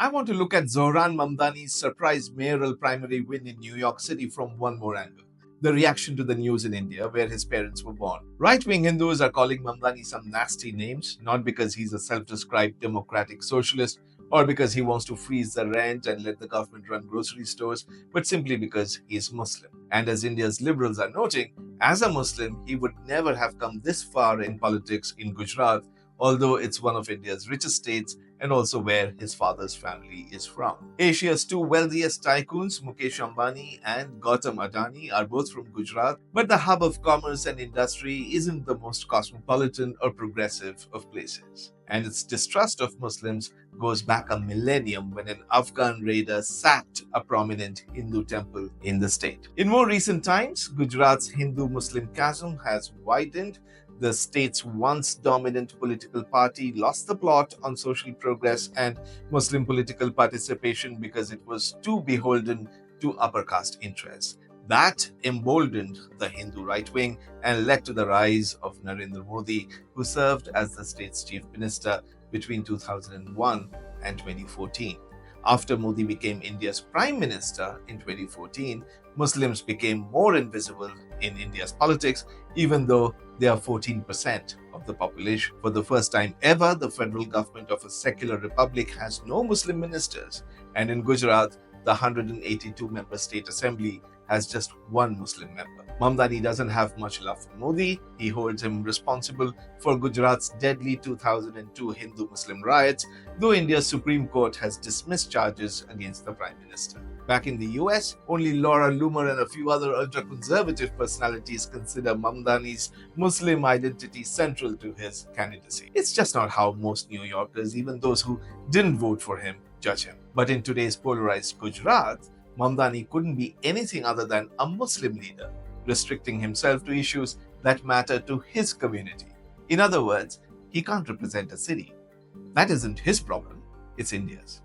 I want to look at Zohran Mamdani's surprise mayoral primary win in New York City from one more angle: the reaction to the news in India, where his parents were born. Right wing Hindus are calling Mamdani some nasty names, not because he's a self described democratic socialist or because he wants to freeze the rent and let the government run grocery stores, but simply because he is Muslim. And as India's liberals are noting, as a Muslim, he would never have come this far in politics in Gujarat, although it's one of India's richest states and also where his father's family is from. Asia's two wealthiest tycoons, Mukesh Ambani and Gautam Adani, are both from Gujarat, but the hub of commerce and industry isn't the most cosmopolitan or progressive of places. And its distrust of Muslims goes back a millennium when an Afghan raider sacked a prominent Hindu temple in the state. In more recent times, Gujarat's Hindu-Muslim chasm has widened. The state's once dominant political party lost the plot on social progress and Muslim political participation because it was too beholden to upper caste interests. That emboldened the Hindu right wing and led to the rise of Narendra Modi, who served as the state's chief minister between 2001 and 2014. After Modi became India's prime minister in 2014, Muslims became more invisible in India's politics, even though they are 14% of the population. For the first time ever, the federal government of a secular republic has no Muslim ministers, and in Gujarat, the 182-member state assembly has just one Muslim member. Mamdani doesn't have much love for Modi. He holds him responsible for Gujarat's deadly 2002 Hindu-Muslim riots, though India's Supreme Court has dismissed charges against the Prime Minister. Back in the US, only Laura Loomer and a few other ultra-conservative personalities consider Mamdani's Muslim identity central to his candidacy. It's just not how most New Yorkers, even those who didn't vote for him, judge him. But in today's polarized Gujarat, Mamdani couldn't be anything other than a Muslim leader, restricting himself to issues that matter to his community. In other words, he can't represent a city. That isn't his problem, it's India's.